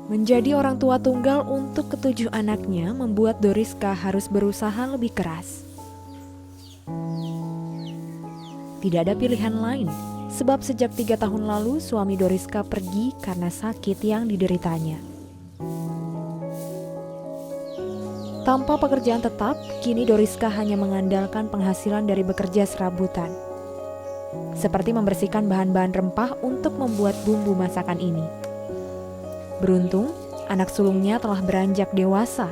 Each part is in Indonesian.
Menjadi orang tua tunggal untuk ketujuh anaknya membuat Doriska harus berusaha lebih keras. Tidak ada pilihan lain, sebab sejak 3 tahun lalu suami Doriska pergi karena sakit yang dideritanya. Tanpa pekerjaan tetap, kini Doriska hanya mengandalkan penghasilan dari bekerja serabutan. Seperti membersihkan bahan-bahan rempah untuk membuat bumbu masakan ini. Beruntung, anak sulungnya telah beranjak dewasa,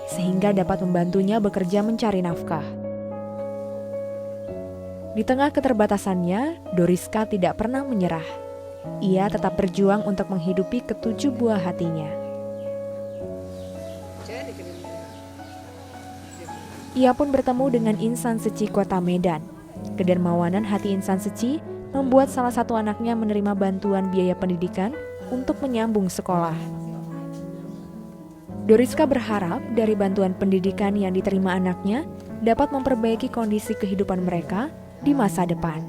sehingga dapat membantunya bekerja mencari nafkah. Di tengah keterbatasannya, Doriska tidak pernah menyerah. Ia tetap berjuang untuk menghidupi ketujuh buah hatinya. Ia pun bertemu dengan Insan Seci Kota Medan. Kedermawanan hati Insan Seci membuat salah satu anaknya menerima bantuan biaya pendidikan untuk menyambung sekolah. Doriska berharap dari bantuan pendidikan yang diterima anaknya dapat memperbaiki kondisi kehidupan mereka di masa depan.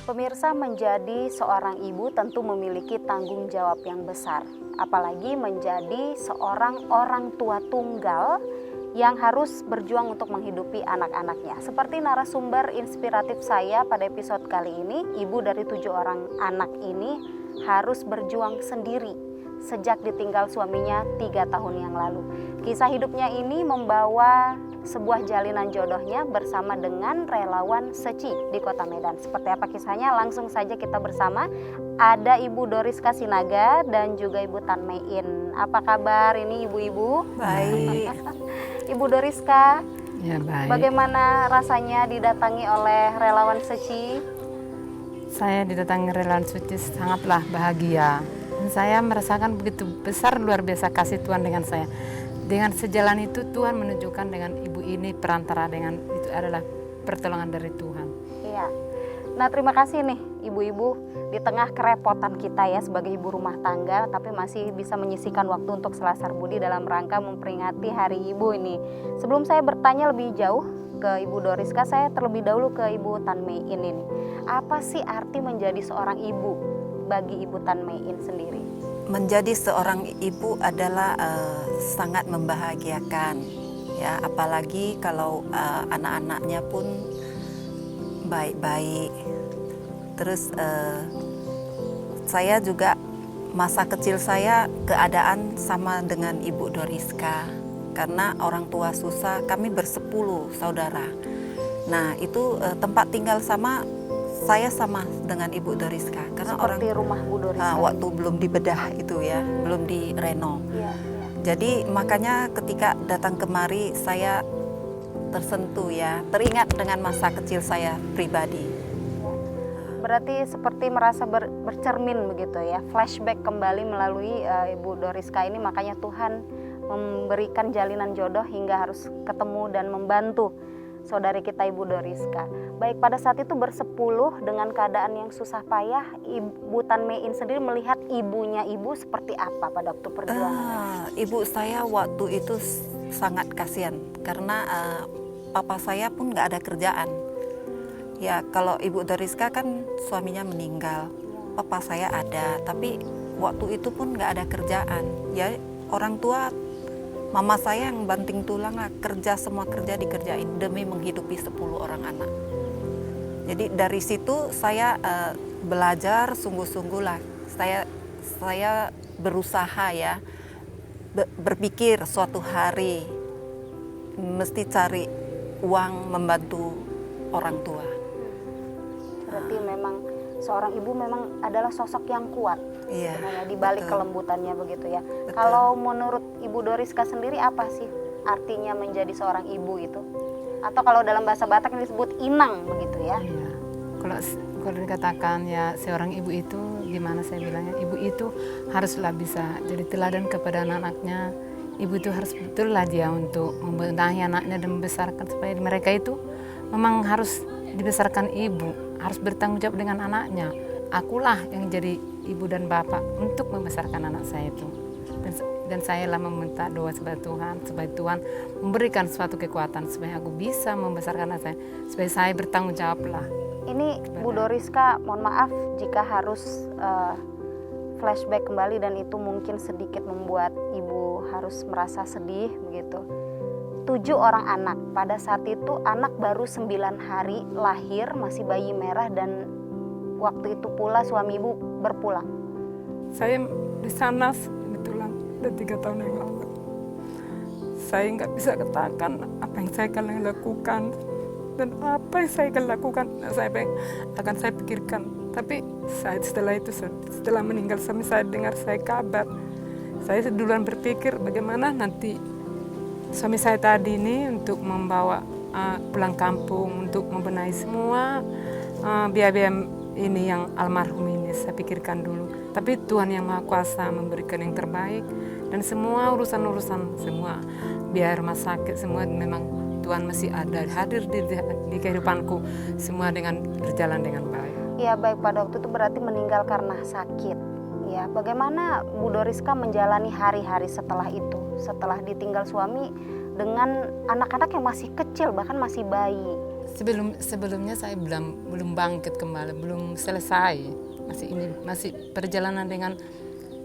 Pemirsa, menjadi seorang ibu tentu memiliki tanggung jawab yang besar, apalagi menjadi seorang orang tua tunggal yang harus berjuang untuk menghidupi anak-anaknya. Seperti narasumber inspiratif saya pada episode kali ini, ibu dari 7 orang anak ini harus berjuang sendiri sejak ditinggal suaminya 3 tahun yang lalu. Kisah hidupnya ini membawa sebuah jalinan jodohnya bersama dengan relawan Seci di Kota Medan. Seperti apa kisahnya? Langsung saja kita bersama. Ada Ibu Doriska Sinaga dan juga Ibu Tan Mei In. Apa kabar ini ibu-ibu? Baik. Ibu Doriska, Ya, baik. bagaimana rasanya didatangi oleh relawan Seci? Saya didatangi relawan Seci sangatlah bahagia. Dan saya merasakan begitu besar luar biasa kasih Tuhan dengan saya. Dengan sejalan itu Tuhan menunjukkan dengan ibu ini perantara dengan itu adalah pertolongan dari Tuhan. Iya. Nah, terima kasih nih ibu-ibu di tengah kerepotan kita ya sebagai ibu rumah tangga, tapi masih bisa menyisihkan waktu untuk selasar budi dalam rangka memperingati Hari Ibu ini. Sebelum saya bertanya lebih jauh ke Ibu Doriska, saya terlebih dahulu ke Ibu Tan Mei In ini. Apa sih arti menjadi seorang ibu bagi Ibu Tan Mei In sendiri? Menjadi seorang ibu adalah sangat membahagiakan, ya, apalagi kalau anak-anaknya pun baik-baik. Terus saya juga masa kecil saya keadaan sama dengan Ibu Doriska, karena orang tua susah, kami bersepuluh saudara. Nah itu tempat tinggal saya sama dengan Ibu Doriska, karena Seperti rumah Bu Doriska. waktu belum dibedah itu ya, belum direno. Iya. Jadi makanya ketika datang kemari saya tersentuh ya, teringat dengan masa kecil saya pribadi. Berarti seperti merasa bercermin begitu ya, flashback kembali melalui Ibu Doriska ini, makanya Tuhan memberikan jalinan jodoh hingga harus ketemu dan membantu saudari kita Ibu Doriska. Baik, pada saat itu bersepuluh dengan keadaan yang susah payah, Ibu Tan Mei In sendiri melihat ibunya ibu seperti apa pada waktu perjuangan? Ibu saya waktu itu sangat kasihan karena papa saya pun nggak ada kerjaan. Ya kalau Ibu Doriska kan suaminya meninggal, papa saya ada, tapi waktu itu pun nggak ada kerjaan. Ya orang tua, mama saya yang banting tulang lah, semua kerja dikerjain demi menghidupi 10 orang anak. Jadi dari situ saya belajar sungguh-sungguh lah. Saya berusaha ya, berpikir suatu hari mesti cari uang membantu orang tua. Berarti memang seorang ibu memang adalah sosok yang kuat. Iya, Sebenarnya di balik betul. kelembutannya begitu ya. Betul. Kalau menurut Ibu Doriska sendiri apa sih artinya menjadi seorang ibu itu? Atau kalau dalam bahasa Batak ini disebut inang begitu ya? Iya. Kalau dikatakan ya seorang ibu itu gimana saya bilangnya, ibu itu haruslah bisa jadi teladan kepada anak-anaknya. Ibu itu harus betul lah dia untuk membenahi anaknya dan membesarkan supaya mereka itu memang harus dibesarkan ibu, harus bertanggung jawab dengan anaknya. Akulah yang jadi ibu dan bapak untuk membesarkan anak saya itu. Dan saya lah meminta doa supaya Tuhan memberikan suatu kekuatan supaya aku bisa membesarkan anak saya, supaya saya bertanggung jawab lah Ini Bu Doriska, mohon maaf jika harus flashback kembali dan itu mungkin sedikit membuat Ibu harus merasa sedih begitu. 7 orang anak, pada saat itu anak baru 9 hari lahir, masih bayi merah, dan waktu itu pula suami Ibu berpulang. Saya di sana kebetulan udah 3 tahun yang lalu. Saya nggak bisa katakan apa yang saya akan lakukan dan apa yang saya akan lakukan, akan saya pikirkan. Tapi setelah itu, setelah meninggal suami saya, dengar saya kabar, saya duluan berpikir bagaimana nanti suami saya tadi ini untuk membawa pulang kampung, untuk membenahi semua biaya-biaya ini yang almarhum ini, saya pikirkan dulu. Tapi Tuhan yang Maha Kuasa memberikan yang terbaik, dan semua urusan-urusan, semua biaya rumah sakit, semua memang Tuhan masih ada, hadir di kehidupanku, semua dengan berjalan dengan baik. Ya baik, pada waktu itu berarti meninggal karena sakit. Ya, bagaimana Bu Doriska menjalani hari-hari setelah itu, setelah ditinggal suami dengan anak-anak yang masih kecil, bahkan masih bayi? Sebelumnya saya belum bangkit kembali, belum selesai. Masih perjalanan dengan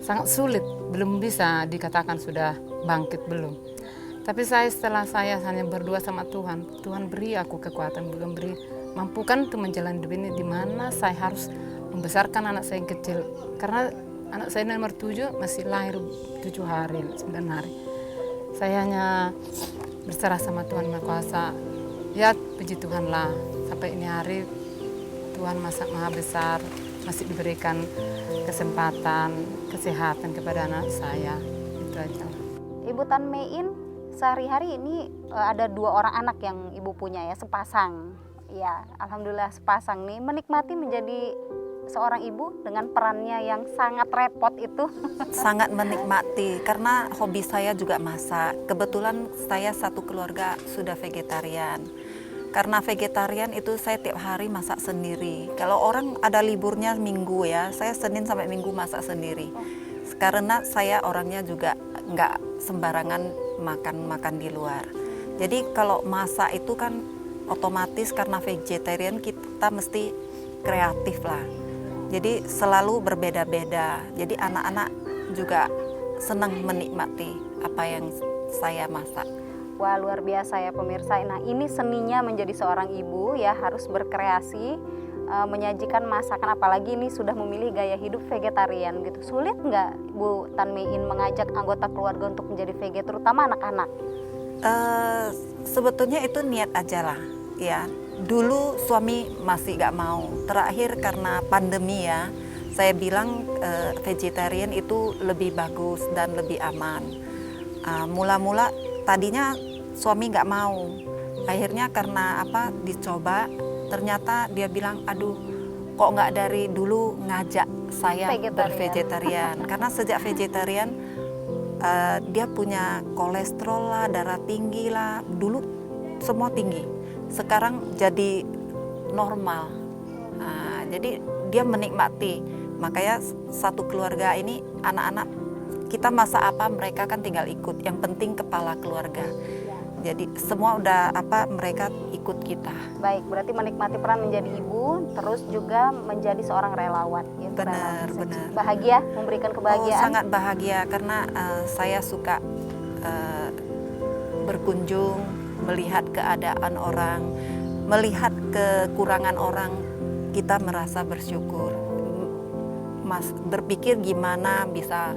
sangat sulit, belum bisa dikatakan sudah bangkit belum. Tapi setelah saya hanya berdua sama Tuhan, Tuhan beri aku kekuatan, belum beri mampukan untuk menjalani hidup ini, di mana saya harus membesarkan anak saya yang kecil. Karena anak saya nomor 7 masih lahir 7 hari, 9 hari. Saya hanya berserah sama Tuhan Maha Kuasa. Ya puji Tuhan lah, sampai ini hari Tuhan Maha Besar masih diberikan kesempatan, kesehatan kepada anak saya. Itu aja. Ibu Tan Mein, sehari-hari ini ada 2 orang anak yang Ibu punya ya, sepasang. Ya, alhamdulillah sepasang nih menikmati menjadi seorang ibu dengan perannya yang sangat repot itu. Sangat menikmati karena hobi saya juga masak. Kebetulan saya satu keluarga sudah vegetarian. Karena vegetarian itu saya tiap hari masak sendiri. Kalau orang ada liburnya minggu ya, saya Senin sampai Minggu masak sendiri. Karena saya orangnya juga nggak sembarangan makan di luar. Jadi kalau masak itu kan otomatis karena vegetarian kita mesti kreatif lah. Jadi selalu berbeda-beda. Jadi anak-anak juga senang menikmati apa yang saya masak. Wah, luar biasa ya pemirsa. Nah, ini seninya menjadi seorang ibu ya, harus berkreasi, menyajikan masakan, apalagi ini sudah memilih gaya hidup vegetarian gitu. Sulit nggak Bu Tan Mein mengajak anggota keluarga untuk menjadi vegan, terutama anak-anak? Sebetulnya itu niat aja lah ya. Dulu suami masih gak mau. Terakhir karena pandemi ya, saya bilang vegetarian itu lebih bagus dan lebih aman. Mula-mula tadinya suami gak mau. Akhirnya karena dicoba, ternyata dia bilang, aduh kok gak dari dulu ngajak saya bervegetarian. Karena sejak vegetarian dia punya kolesterol lah, darah tinggi lah. Dulu semua tinggi. Sekarang jadi normal. Jadi dia menikmati. Makanya satu keluarga ini anak-anak kita masak apa mereka kan tinggal ikut. Yang penting kepala keluarga. Jadi semua udah mereka ikut kita. Baik, berarti menikmati peran menjadi ibu, terus juga menjadi seorang relawan. Ya, benar. Bahagia, memberikan kebahagiaan. Sangat bahagia karena saya suka berkunjung, melihat keadaan orang, melihat kekurangan orang, kita merasa bersyukur. Berpikir gimana bisa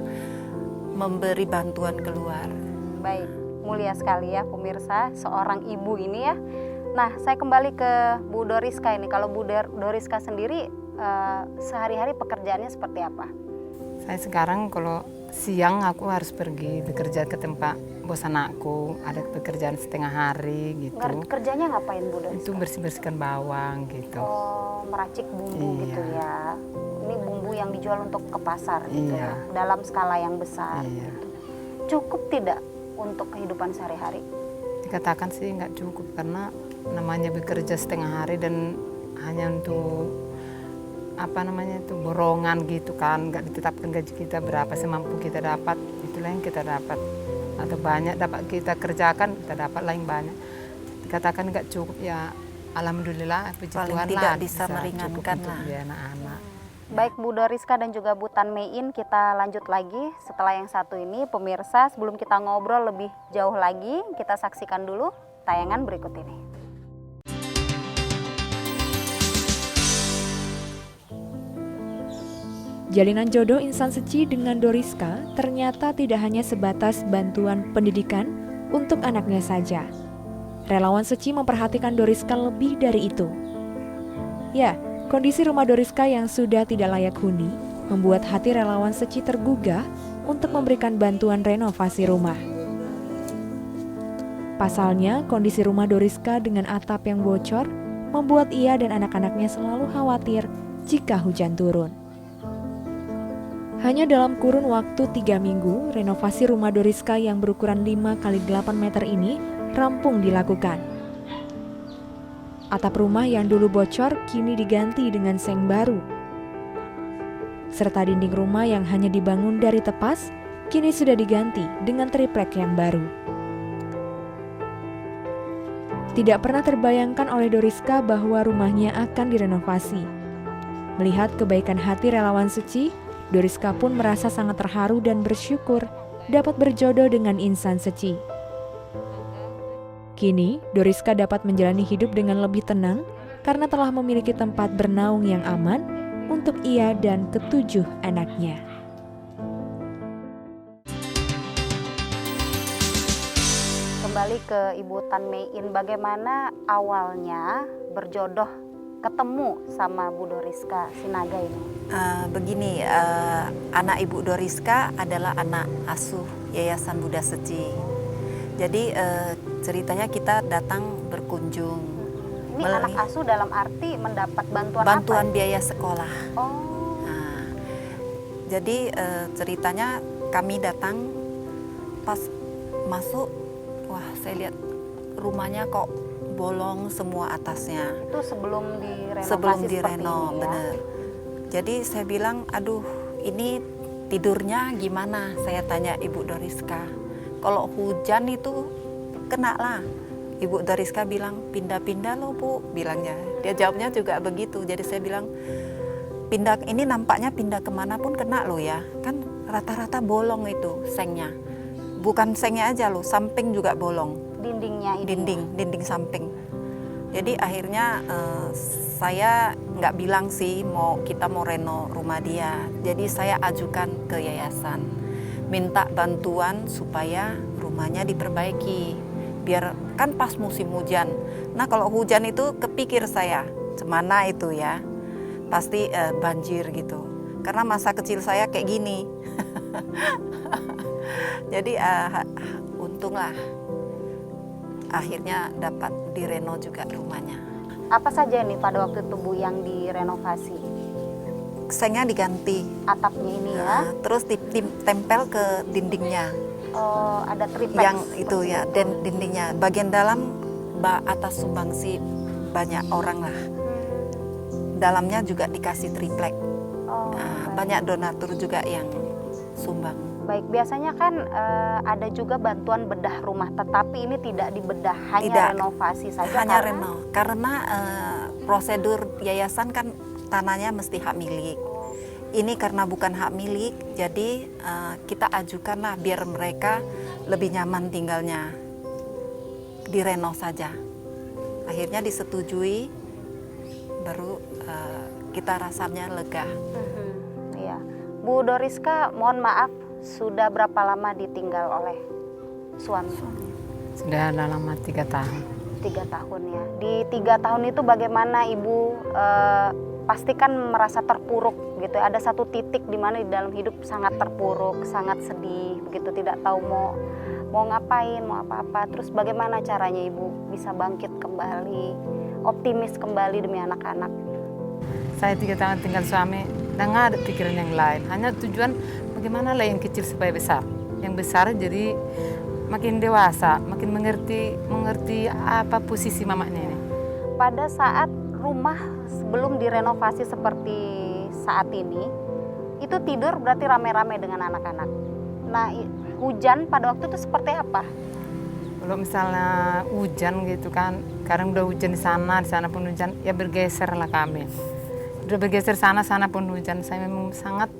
memberi bantuan keluar. Baik, mulia sekali ya pemirsa, seorang ibu ini ya. Nah, saya kembali ke Bu Doriska ini. Kalau Bu Doriska sendiri sehari-hari pekerjaannya seperti apa? Saya sekarang kalau siang aku harus pergi bekerja ke tempat bos anakku, ada pekerjaan setengah hari gitu. Kerjanya ngapain Bu Doriska? Itu bersih-bersihkan bawang gitu. Oh, meracik bumbu gitu ya. Ini bumbu yang dijual untuk ke pasar gitu ya, Iya. dalam skala yang besar. Iya. Gitu. Cukup tidak untuk kehidupan sehari-hari? Dikatakan sih nggak cukup karena namanya bekerja setengah hari dan hanya untuk borongan gitu kan, nggak ditetapkan gaji kita berapa semampu kita dapat, itulah yang kita dapat. Atau banyak dapat kita kerjakan, kita dapat lain banyak. Dikatakan nggak cukup ya, alhamdulillah puji Paling Tuhan tidak lah bisa cukup meringankan untuk lah. biaya anak-anak. Baik Bu Doriska dan juga Bu Tan Mein, kita lanjut lagi setelah yang satu ini. Pemirsa, sebelum kita ngobrol lebih jauh lagi, kita saksikan dulu tayangan berikut ini. Jalinan jodoh insan Seci dengan Doriska ternyata tidak hanya sebatas bantuan pendidikan untuk anaknya saja. Relawan Seci memperhatikan Doriska lebih dari itu. Ya, kondisi rumah Doriska yang sudah tidak layak huni membuat hati relawan Seci tergugah untuk memberikan bantuan renovasi rumah. Pasalnya, kondisi rumah Doriska dengan atap yang bocor membuat ia dan anak-anaknya selalu khawatir jika hujan turun. Hanya dalam kurun waktu 3 minggu, renovasi rumah Doriska yang berukuran 5 x 8 meter ini rampung dilakukan. Atap rumah yang dulu bocor kini diganti dengan seng baru. Serta dinding rumah yang hanya dibangun dari tepas, kini sudah diganti dengan triplek yang baru. Tidak pernah terbayangkan oleh Doriska bahwa rumahnya akan direnovasi. Melihat kebaikan hati relawan Seci, Doriska pun merasa sangat terharu dan bersyukur dapat berjodoh dengan insan Seci. Kini, Doriska dapat menjalani hidup dengan lebih tenang karena telah memiliki tempat bernaung yang aman untuk ia dan ke-7 anaknya. Kembali ke Ibu Tan Mein, bagaimana awalnya berjodoh ketemu sama Bu Doriska Sinaga ini? Begini, anak Ibu Doriska adalah anak asuh Yayasan Buddha Seci. Jadi ceritanya kita datang berkunjung. Ini anak asuh dalam arti mendapat bantuan bantuan apa? biaya sekolah. Oh, Nah, jadi ceritanya kami datang pas masuk, wah saya lihat rumahnya kok bolong semua atasnya. itu sebelum direnovasi Sebelum seperti direno, ini ya? bener. Jadi saya bilang, aduh ini tidurnya gimana? Saya tanya Ibu Doriska. Kalau hujan itu kena lah. Ibu Doriska bilang, pindah-pindah loh Bu, bilangnya. Dia jawabnya juga begitu. Jadi saya bilang, pindah ini nampaknya pindah kemana pun kena loh ya. Kan rata-rata bolong itu sengnya. Bukan sengnya aja loh, samping juga bolong. Dindingnya ini. Dinding samping. Jadi akhirnya saya nggak bilang sih kita mau reno rumah dia. Jadi saya ajukan ke yayasan, minta bantuan supaya rumahnya diperbaiki. Biar kan pas musim hujan. Nah kalau hujan itu kepikir saya, cemana itu ya, pasti banjir gitu. Karena masa kecil saya kayak gini. Jadi untunglah akhirnya dapat direno juga rumahnya. Apa saja nih pada waktu itu Bu yang direnovasi? Sengnya diganti, Atapnya ini ya? terus ditempel ke dindingnya. Oh, ada triplex. Yang itu ya, dan dindingnya. Bagian dalam atas sumbangsi banyak orang lah. Dalamnya juga dikasih triplek. Oh, Banyak donatur juga yang sumbang. baik, biasanya kan ada juga bantuan bedah rumah, tetapi ini tidak dibedah, hanya Tidak. renovasi saja. Hanya karena reno, karena prosedur yayasan kan tanahnya mesti hak milik. Ini karena bukan hak milik, jadi kita ajukanlah biar mereka lebih nyaman tinggalnya, direno saja. Akhirnya disetujui, baru kita rasanya lega. Iya. Bu Doriska, mohon maaf, sudah berapa lama ditinggal oleh suami? Sudah lama 3 tahun. 3 tahun ya. Di 3 tahun itu bagaimana Ibu pastikan merasa terpuruk gitu. Ada satu titik di mana di dalam hidup sangat terpuruk, sangat sedih, begitu tidak tahu mau ngapain, mau apa-apa. Terus bagaimana caranya Ibu bisa bangkit kembali, optimis kembali demi anak-anak? Saya 3 tahun tinggal suami, dan nggak ada pikiran yang lain. Hanya tujuan bagaimana lah yang kecil supaya besar. Yang besar jadi makin dewasa, makin mengerti apa posisi mamanya ini. Pada saat rumah sebelum direnovasi seperti saat ini, itu tidur berarti rame-rame dengan anak-anak. Nah, hujan pada waktu itu seperti apa? Kalau misalnya hujan gitu kan, Kadang udah hujan di sana pun hujan, ya bergeser lah kami. Udah bergeser sana pun hujan. Saya memang sangat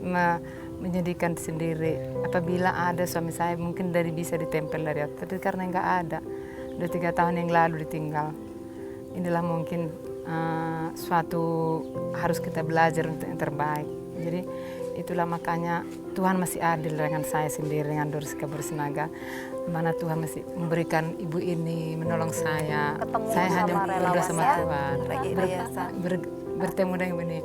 menyedihkan sendiri. Apabila ada suami saya mungkin bisa ditempel dari atas, tapi karena nggak ada. Udah 3 tahun yang lalu ditinggal. Inilah mungkin suatu harus kita belajar untuk yang terbaik. Jadi itulah makanya Tuhan masih adil dengan saya sendiri, dengan Doriska Bersinaga. Mana Tuhan masih memberikan ibu ini, menolong saya. Ketemu Saya sama hanya relawan berdoa sama ya? Tuhan. Yayasan. Bertemu dengan ibu ini.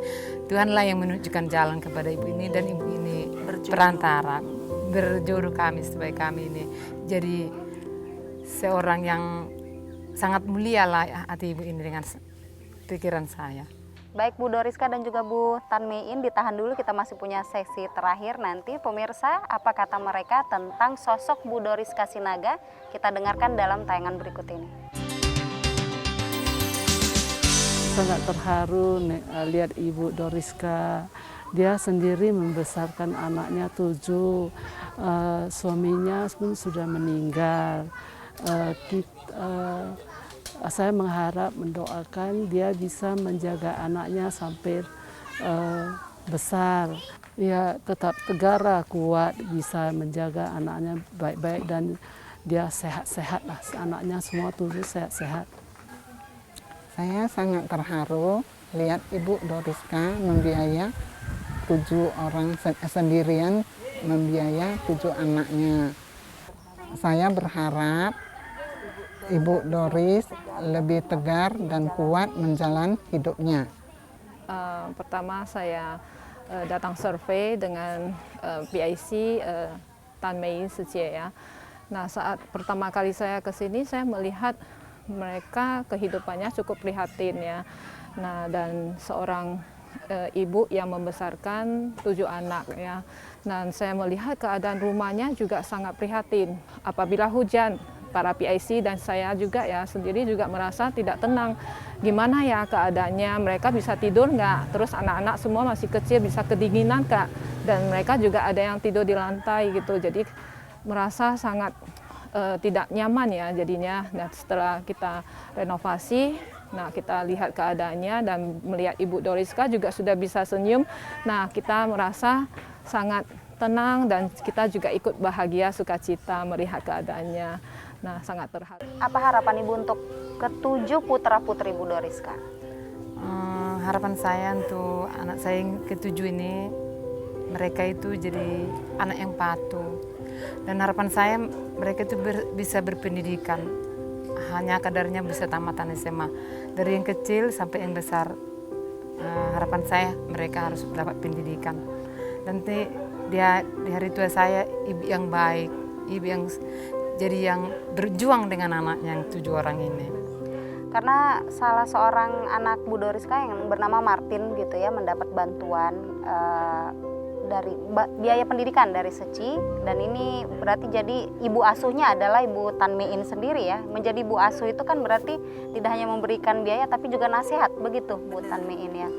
Tuhanlah yang menunjukkan jalan kepada ibu ini, dan ibu ini Berjodoh. perantara, berjodoh kami supaya kami ini jadi seorang yang sangat mulia lah hati ibu ini dengan pikiran saya. Baik Bu Doriska dan juga Bu Tan Mein, ditahan dulu, kita masih punya sesi terakhir nanti. Pemirsa, apa kata mereka tentang sosok Bu Doriska Sinaga? Kita dengarkan dalam tayangan berikut ini. Sangat terharu lihat Ibu Doriska. Dia sendiri membesarkan anaknya 7, suaminya pun sudah meninggal. Saya mengharap, mendoakan dia bisa menjaga anaknya sampai besar. Dia tetap tegar, kuat, bisa menjaga anaknya baik-baik, dan dia sehat-sehat lah. Anaknya semua 7 sehat-sehat. Saya sangat terharu lihat Ibu Doriska membiaya 7 orang sendirian, membiaya 7 anaknya. Saya berharap Ibu Doris lebih tegar dan kuat menjalani hidupnya. Pertama saya datang survei dengan PIC Tan Mein Sejie ya. Nah, saat pertama kali saya ke sini, saya melihat mereka kehidupannya cukup prihatin ya. Nah, dan seorang ibu yang membesarkan 7 anak ya. Dan saya melihat keadaan rumahnya juga sangat prihatin. Apabila hujan, para PIC dan saya juga ya sendiri juga merasa tidak tenang. Gimana ya keadaannya, mereka bisa tidur nggak? Terus anak-anak semua masih kecil, bisa kedinginan Kak. Dan mereka juga ada yang tidur di lantai gitu. Jadi merasa sangat tidak nyaman ya jadinya. Nah, setelah kita renovasi, nah kita lihat keadaannya dan melihat Ibu Doriska juga sudah bisa senyum. Nah, kita merasa sangat tenang dan kita juga ikut bahagia, sukacita melihat keadaannya. Nah, sangat terharu. Apa harapan Ibu untuk ke-7 putra-putri Ibu Doriska? Harapan saya untuk anak saya yang ke-7 ini, mereka itu jadi anak yang patuh. Dan harapan saya mereka itu bisa berpendidikan. Hanya kadarnya bisa tamatan SMA. Dari yang kecil sampai yang besar. Harapan saya mereka harus dapat pendidikan. Nanti di hari tua saya ibu yang baik, ibu yang jadi yang berjuang dengan anaknya yang 7 orang ini. Karena salah seorang anak Bu Doriska yang bernama Martin gitu ya mendapat bantuan dari biaya pendidikan dari Seci, dan ini berarti jadi ibu asuhnya adalah Ibu Tan Mein sendiri ya. Menjadi ibu asuh itu kan berarti tidak hanya memberikan biaya tapi juga nasihat, begitu Bu Tan Mein ya.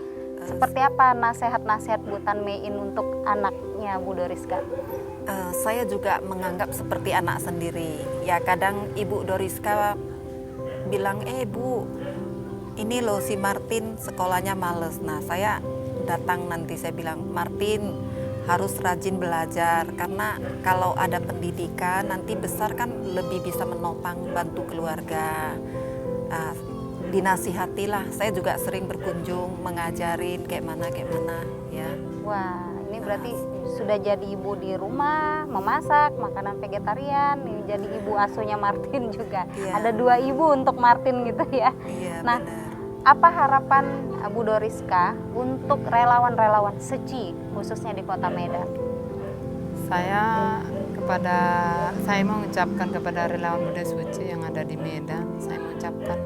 Seperti apa nasihat-nasihat Bu Tan Mein untuk anaknya Bu Doriska? Saya juga menganggap seperti anak sendiri. Ya kadang Ibu Doriska bilang, Bu, ini loh si Martin sekolahnya males. Nah saya datang nanti saya bilang, Martin harus rajin belajar. Karena kalau ada pendidikan nanti besar kan lebih bisa menopang, bantu keluarga. Dinasihatilah, saya juga sering berkunjung, mengajarin kayak mana ya. Wah, ini berarti sudah jadi ibu di rumah, memasak makanan vegetarian, ini jadi ibu asuhnya Martin juga. Iya. Ada 2 ibu untuk Martin gitu ya. Iya, Nah, benar. apa harapan Bu Doriska untuk relawan-relawan Seci khususnya di Kota Medan? Saya mau mengucapkan kepada relawan Muda Suci yang ada di Medan, saya mengucapkan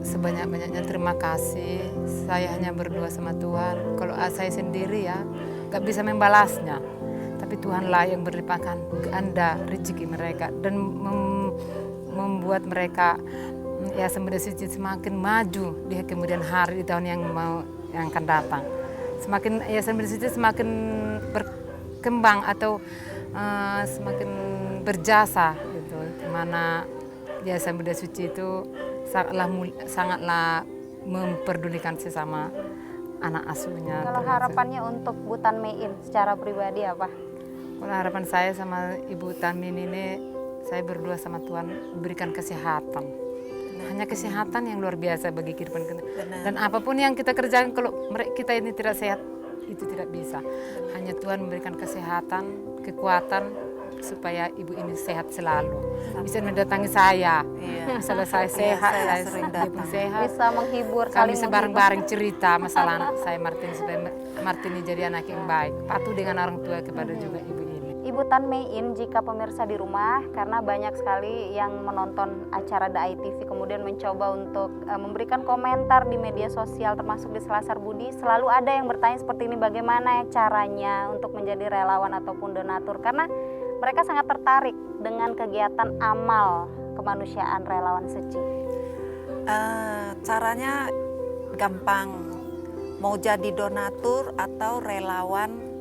sebanyak-banyaknya terima kasih. Saya hanya berdoa sama Tuhan. Kalau saya sendiri ya gak bisa membalasnya, tapi Tuhanlah yang berlimpahkan ganda rezeki mereka dan membuat mereka ya Muda Suci semakin maju di kemudian hari di tahun yang akan datang. Semakin ya Muda Suci semakin berkembang atau semakin berjasa gitu. Dimana Yayasan Muda Suci itu sangatlah memperdulikan sesama anak asuhnya. Kalau harapannya untuk Bu Tan Mein secara pribadi apa? Kalau harapan saya sama Ibu Tan Mein ini, saya berdoa sama Tuhan berikan kesehatan. Hanya kesehatan yang luar biasa bagi kehidupan kita. Dan apapun yang kita kerjakan kalau kita ini tidak sehat, itu tidak bisa. Hanya Tuhan memberikan kesehatan, kekuatan supaya ibu ini sehat selalu. Bisa mendatangi saya. Misalnya saya sehat, saya saya sering dia pun datang. sehat. Bisa menghibur, Kami saling bisa bareng-bareng cerita masalah anak saya Martini supaya Martini jadi anak yang baik. Patuh dengan orang tua kepada juga ibu ini. Ibu Tan Mein, jika pemirsa di rumah, karena banyak sekali yang menonton acara The ITV kemudian mencoba untuk memberikan komentar di media sosial termasuk di Selasar Budi, selalu ada yang bertanya seperti ini, bagaimana caranya untuk menjadi relawan ataupun donatur, karena mereka sangat tertarik dengan kegiatan amal kemanusiaan relawan Seci. Caranya gampang, mau jadi donatur atau relawan,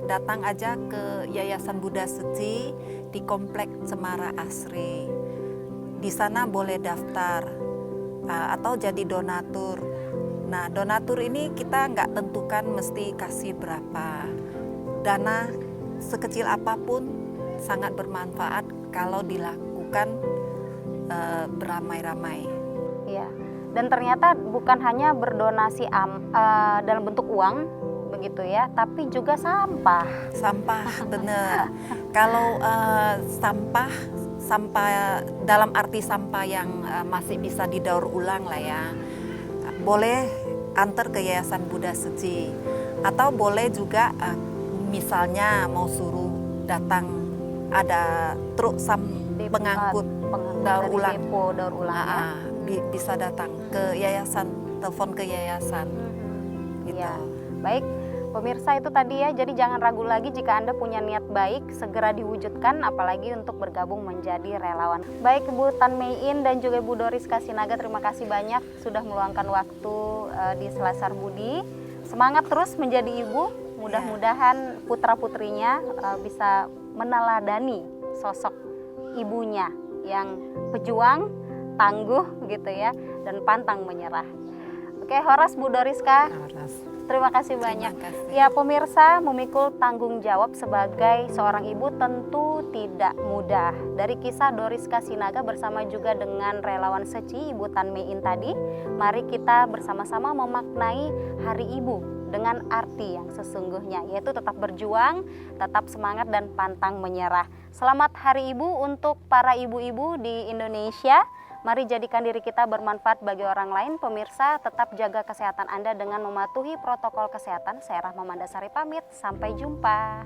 datang aja ke Yayasan Buddha Seci di Komplek Cemara Asri. Di sana boleh daftar atau jadi donatur. Nah, donatur ini kita nggak tentukan mesti kasih berapa. Dana sekecil apapun sangat bermanfaat kalau dilakukan beramai-ramai. Iya. Dan ternyata bukan hanya berdonasi dalam bentuk uang begitu ya, tapi juga sampah. Sampah, bener. Kalau sampah dalam arti sampah yang masih bisa didaur ulang lah ya, boleh antar ke Yayasan Buddha Seci, atau boleh juga misalnya mau suruh datang ada truk pengangkut daur dari ulang, depo daur ulang ya. bisa datang ke yayasan, telepon ke yayasan. Gitu. Ya, baik. Pemirsa, itu tadi ya, jadi jangan ragu lagi jika Anda punya niat baik, segera diwujudkan, apalagi untuk bergabung menjadi relawan. Baik Bu Tan Mein dan juga Bu Doris Kasinaga, terima kasih banyak sudah meluangkan waktu di Selasar Budi. Semangat terus menjadi ibu, mudah-mudahan putra-putrinya bisa meneladani sosok ibunya yang pejuang, tangguh gitu ya, dan pantang menyerah. Oke, Horas Bu Doriska. Terima kasih banyak. Ya pemirsa, memikul tanggung jawab sebagai seorang ibu tentu tidak mudah. Dari kisah Doris Kasinaga bersama juga dengan relawan Seci Ibu Tan Mein tadi, mari kita bersama-sama memaknai Hari Ibu dengan arti yang sesungguhnya, yaitu tetap berjuang, tetap semangat dan pantang menyerah. Selamat Hari Ibu untuk para ibu-ibu di Indonesia. Mari jadikan diri kita bermanfaat bagi orang lain. Pemirsa, tetap jaga kesehatan Anda dengan mematuhi protokol kesehatan. Saya Rahma Mandasari pamit, sampai jumpa.